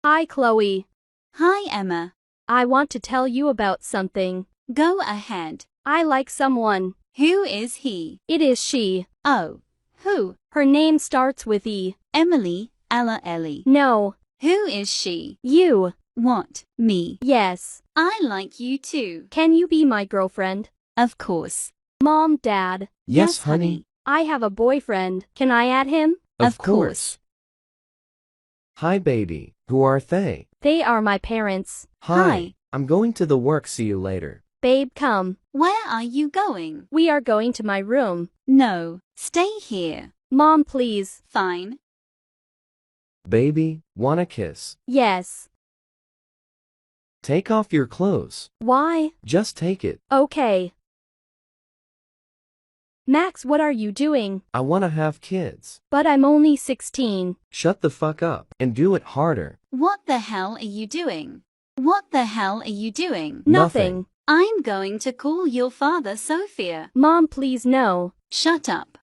Hi, Chloe. Hi, Emma. I want to tell you about something. Go ahead. I like someone. Who is he? It is she. Oh. Who? Her name starts with E. Emily, Ella Ellie. No. Who is she? You. What? Me? Yes. I like you too. Can you be my girlfriend? Of course. Mom, Dad. Yes, honey. I have a boyfriend. Can I add him? Of course. Hi, baby. Who are they? They are my parents. Hi. I'm going to the work. See you later. Babe, come. Where are you going? We are going to my room. No. Stay here. Mom, please. Fine. Baby, wanna kiss? Yes. Take off your clothes. Why? Just take it. Okay. Max, what are you doing? I wanna have kids. But I'm only 16. Shut the fuck up and do it harder. What the hell are you doing? What the hell are you doing? Nothing. I'm going to call your father, Sophia. Mom, please no. Shut up.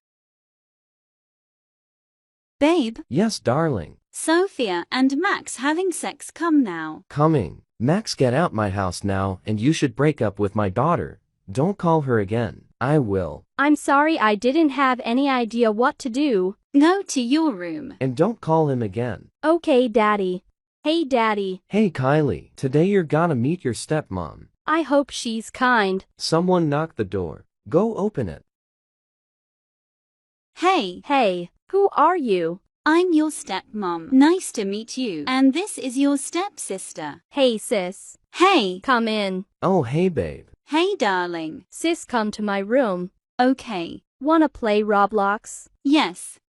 Babe, Yes, darling. Sophia and Max having sex. Come now. Coming. Max, get out my house now, and you should break up with my daughter. Don't call her again. I will. I'm sorry, I didn't have any idea what to do. Go to your room. And don't call him again. Okay, Daddy. Hey, Daddy. Hey, Kylie. Today you're gonna meet your stepmom. I hope she's kind. Someone knocked the door. Go open it. Hey, Who are you? I'm your stepmom. Nice to meet you. And this is your stepsister. Hey, sis. Hey. Come in. Oh, hey, babe. Hey, darling. Sis, come to my room. Okay. Wanna play Roblox? Yes.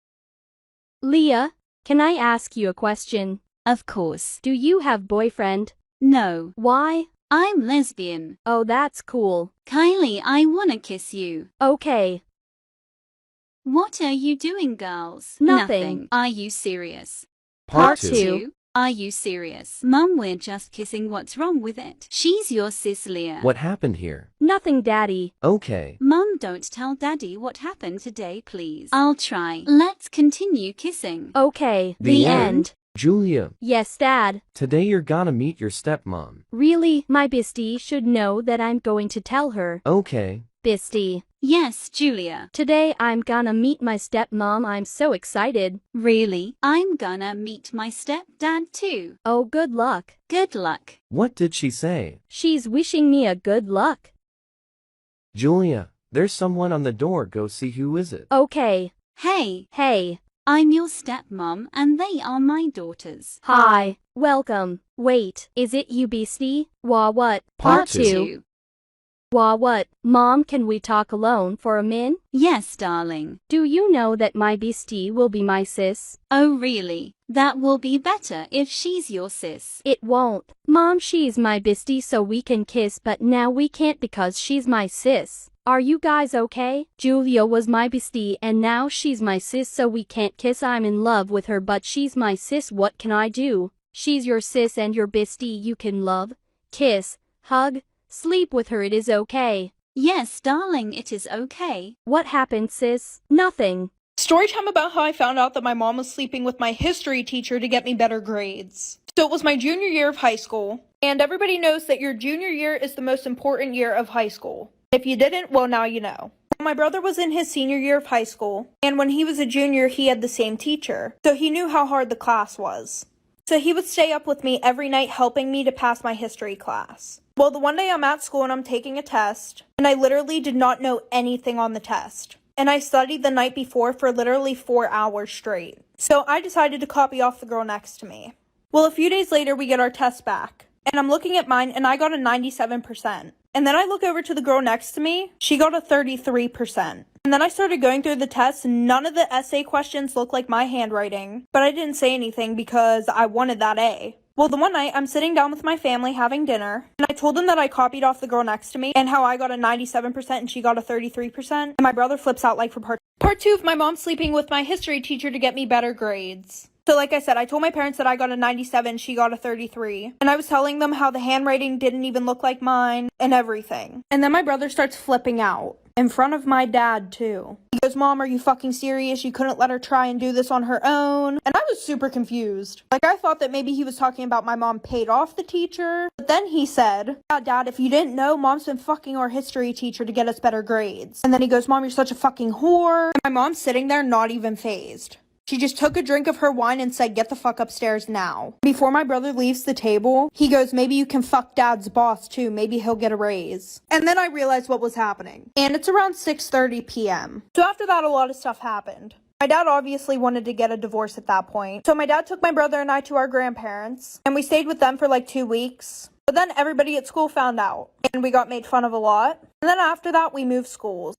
Leah, can I ask you a question? Of course. Do you have boyfriend? No. Why? I'm lesbian. Oh, that's cool. Kylie, I wanna kiss you. Okay. What are you doing, girls? Nothing. Are you serious? Part two. Are you serious? Mum, we're just kissing. What's wrong with it? She's your sis, Leah. What happened here? Nothing, Daddy. Okay. Mum, don't tell Daddy what happened today, please. I'll try. Let's continue kissing. Okay. The end. Julia, Yes, Dad. today you're gonna meet your stepmom. Really, my bestie should know that I'm going to tell her. Okay. Bestie. Yes, Julia. Today I'm gonna meet my stepmom. I'm so excited. Really? I'm gonna meet my stepdad too. Oh, good luck. Good luck. What did she say? She's wishing me a good luck. Julia, there's someone on the door. Go see who is it. Okay. Hey, I'm your stepmom and they are my daughters. Hi. Welcome. Wait, is it you, bestie? Wah, what? Part two. Wah, what? Mom, can we talk alone for a min? Yes, darling. Do you know that my bestie will be my sis? Oh, really? That will be better if she's your sis. It won't. Mom, she's my bestie so we can kiss, but now we can't because she's my sis. Are you guys okay? Julia was my bestie and now she's my sis so we can't kiss. I'm in love with her but she's my sis. What can I do? She's your sis and your bestie. You can love, kiss, hug, sleep with her. It is okay. Yes, darling, it is okay. What happened, sis? Nothing. Storytime about how I found out that my mom was sleeping with my history teacher to get me better grades. So it was my junior year of high school, and everybody knows that your junior year is the most important year of high school. If you didn't, well, now you know. My brother was in his senior year of high school, and when he was a junior, he had the same teacher, so he knew how hard the class was. So he would stay up with me every night helping me to pass my history class. Well, the one day I'm at school and I'm taking a test, and I literally did not know anything on the test. And I studied the night before for literally 4 hours straight. So I decided to copy off the girl next to me. Well, a few days later, we get our test back. And I'm looking at mine, and I got a 97%. And then I look over to the girl next to me. She got a 33%. And then I started going through the test, and none of the essay questions looked like my handwriting. But I didn't say anything because I wanted that A. Well, the one night, I'm sitting down with my family having dinner, and I told them that I copied off the girl next to me, and how I got a 97% and she got a 33%, and my brother flips out like for part two of my mom sleeping with my history teacher to get me better grades. So like I said, I told my parents that I got a 97, she got a 33, and I was telling them how the handwriting didn't even look like mine, and everything. And then my brother starts flipping out. In front of my dad, too. He goes, Mom, are you fucking serious? You couldn't let her try and do this on her own? And I was super confused. Like, I thought that maybe he was talking about my mom paid off the teacher. But then he said, yeah, Dad, if you didn't know, Mom's been fucking our history teacher to get us better grades. And then he goes, Mom, you're such a fucking whore. And my mom's sitting there not even fazed. She just took a drink of her wine and said, get the fuck upstairs now. Before my brother leaves the table, he goes, maybe you can fuck Dad's boss too. Maybe he'll get a raise. And then I realized what was happening. And it's around 6:30 p.m. So after that, a lot of stuff happened. My dad obviously wanted to get a divorce at that point. So my dad took my brother and I to our grandparents. And we stayed with them for like 2 weeks. But then everybody at school found out. And we got made fun of a lot. And then after that, we moved schools.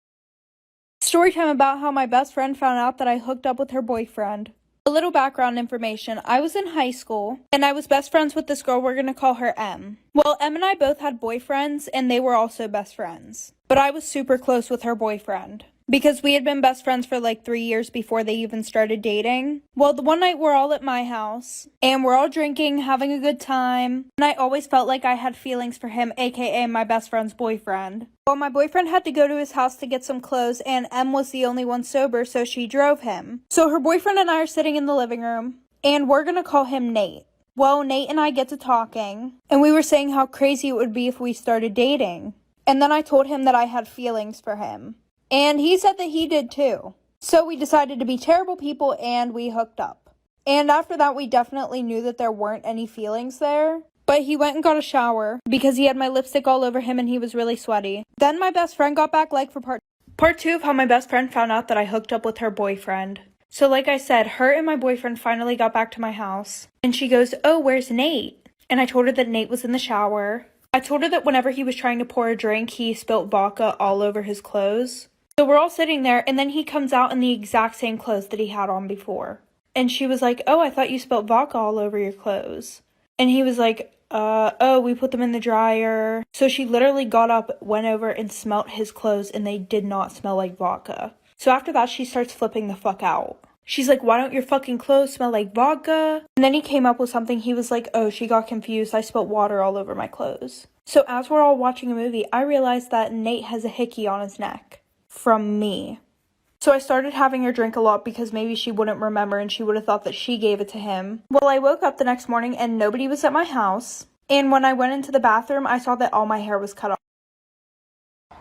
Story time about how my best friend found out that I hooked up with her boyfriend. A little background information. I was in high school, and I was best friends with this girl. We're going to call her M. Well, M and I both had boyfriends, and they were also best friends. But I was super close with her boyfriend, because we had been best friends for like 3 years before they even started dating. Well, the one night we're all at my house, and we're all drinking, having a good time, and I always felt like I had feelings for him, aka my best friend's boyfriend. Well, my boyfriend had to go to his house to get some clothes, and M was the only one sober, so she drove him. So her boyfriend and I are sitting in the living room, and we're gonna call him Nate. Well, Nate and I get to talking, and we were saying how crazy it would be if we started dating. And then I told him that I had feelings for him. And he said that he did too. So we decided to be terrible people and we hooked up. And after that, we definitely knew that there weren't any feelings there. But he went and got a shower because he had my lipstick all over him and he was really sweaty. Then my best friend got back like for part 2 of how my best friend found out that I hooked up with her boyfriend. So like I said, her and my boyfriend finally got back to my house. And she goes, oh, where's Nate? And I told her that Nate was in the shower. I told her that whenever he was trying to pour a drink, he spilt vodka all over his clothes. So we're all sitting there, and then he comes out in the exact same clothes that he had on before. And she was like, oh, I thought you spilled vodka all over your clothes. And he was like, oh, we put them in the dryer. So she literally got up, went over, and smelt his clothes, and they did not smell like vodka. So after that, she starts flipping the fuck out. She's like, why don't your fucking clothes smell like vodka? And then he came up with something. He was like, oh, she got confused. I spilled water all over my clothes. So as we're all watching a movie, I realized that Nate has a hickey on his neck. From me. So I started having her drink a lot because maybe she wouldn't remember and she would have thought that she gave it to him. Well, I woke up the next morning and nobody was at my house. And when I went into the bathroom, I saw that all my hair was cut off.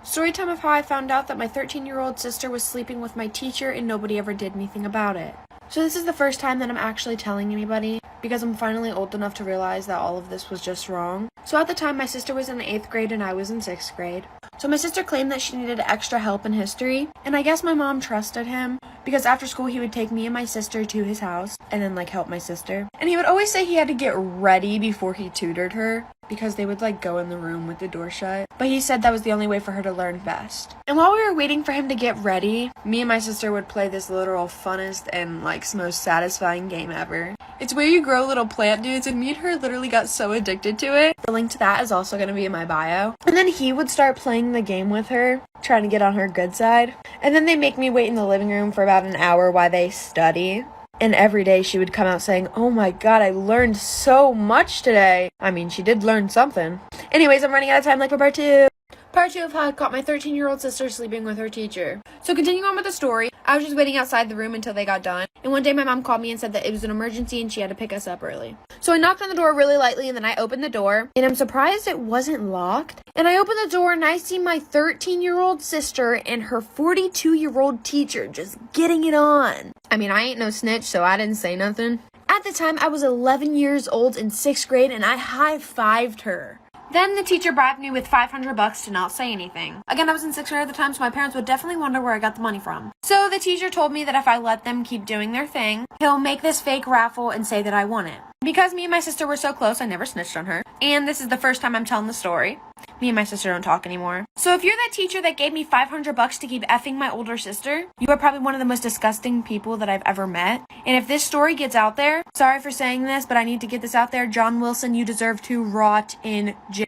Story time of how I found out that my 13-year-old sister was sleeping with my teacher and nobody ever did anything about it. So this is the first time that I'm actually telling anybody because I'm finally old enough to realize that all of this was just wrong. So at the time, my sister was in 8th grade and I was in 6th grade. So my sister claimed that she needed extra help in history, and I guess my mom trusted him because after school he would take me and my sister to his house and then help my sister. And he would always say he had to get ready before he tutored her because they would go in the room with the door shut. But he said that was the only way for her to learn best. And while we were waiting for him to get ready, me and my sister would play this literal funnest and most satisfying game ever. It's where you grow little plant dudes, and me and her literally got so addicted to it. The link to that is also going to be in my bio. And then he would start playing the game with her, trying to get on her good side. And then they make me wait in the living room for about an hour while they study. And every day she would come out saying, oh my god, I learned so much today. I mean, she did learn something. Anyways, I'm running out of time for part 2. Part 2 of how I caught my 13-year-old sister sleeping with her teacher. So continuing on with the story, I was just waiting outside the room until they got done. And one day my mom called me and said that it was an emergency and she had to pick us up early. So I knocked on the door really lightly and then I opened the door. And I'm surprised it wasn't locked. And I opened the door and I see my 13-year-old sister and her 42-year-old teacher just getting it on. I mean, I ain't no snitch, so I didn't say nothing. At the time, I was 11 years old in 6th grade and I high-fived her. Then the teacher bribed me with $500 to not say anything. Again, I was in 6th grade at the time, so my parents would definitely wonder where I got the money from. So the teacher told me that if I let them keep doing their thing, he'll make this fake raffle and say that I won it. Because me and my sister were so close, I never snitched on her. And this is the first time I'm telling the story. Me and my sister don't talk anymore. So if you're that teacher that gave me $500 to keep effing my older sister, you are probably one of the most disgusting people that I've ever met. And if this story gets out there, sorry for saying this, but I need to get this out there, John Wilson, you deserve to rot in jail.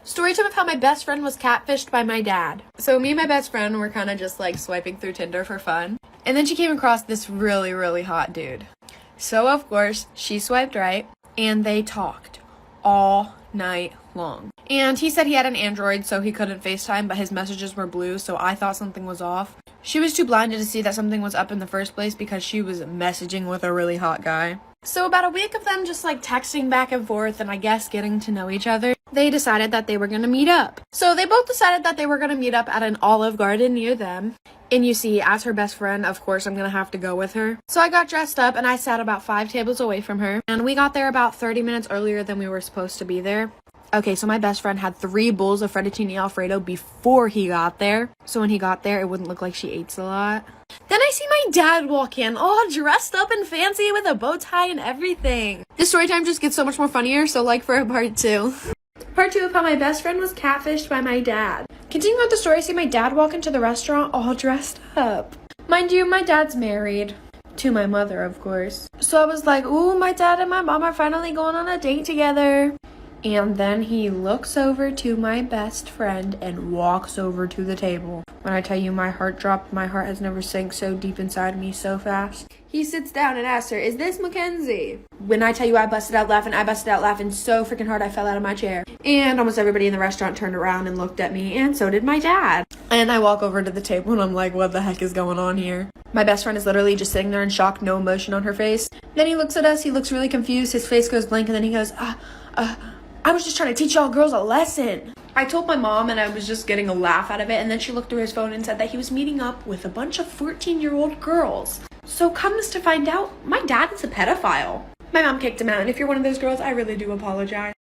Story time of how my best friend was catfished by my dad. So me and my best friend were kind of just swiping through Tinder for fun. And then she came across this really, really hot dude. So of course, she swiped right and they talked all night long. And he said he had an Android, so he couldn't FaceTime, but his messages were blue, so I thought something was off. She was too blinded to see that something was up in the first place because she was messaging with a really hot guy. So about a week of them just like texting back and forth and I guess getting to know each other, they decided that they were gonna meet up. So they both decided that they were gonna meet up at an Olive Garden near them. And you see, as her best friend, of course, I'm gonna have to go with her. So I got dressed up and I sat about 5 tables away from her. And we got there about 30 minutes earlier than we were supposed to be there. Okay, so my best friend had 3 bowls of fettuccine alfredo before he got there. So when he got there, it wouldn't look like she ate a lot. Then I see my dad walk in, all dressed up and fancy with a bow tie and everything. This story time just gets so much more funnier, so like for a part 2. Part 2 of how my best friend was catfished by my dad. Continuing with the story, I see my dad walk into the restaurant all dressed up. Mind you, my dad's married. To my mother, of course. So I was like, ooh, my dad and my mom are finally going on a date together. And then he looks over to my best friend and walks over to the table. When I tell you my heart dropped, my heart has never sank so deep inside me so fast. He sits down and asks her, is this Mackenzie? When I tell you I busted out laughing so freaking hard I fell out of my chair. And almost everybody in the restaurant turned around and looked at me, and so did my dad. And I walk over to the table and I'm like, what the heck is going on here? My best friend is literally just sitting there in shock, no emotion on her face. Then he looks at us, he looks really confused, his face goes blank, and then he goes, I was just trying to teach y'all girls a lesson. I told my mom and I was just getting a laugh out of it, and then she looked through his phone and said that he was meeting up with a bunch of 14-year-old girls. So comes to find out, my dad is a pedophile. My mom kicked him out, and if you're one of those girls, I really do apologize.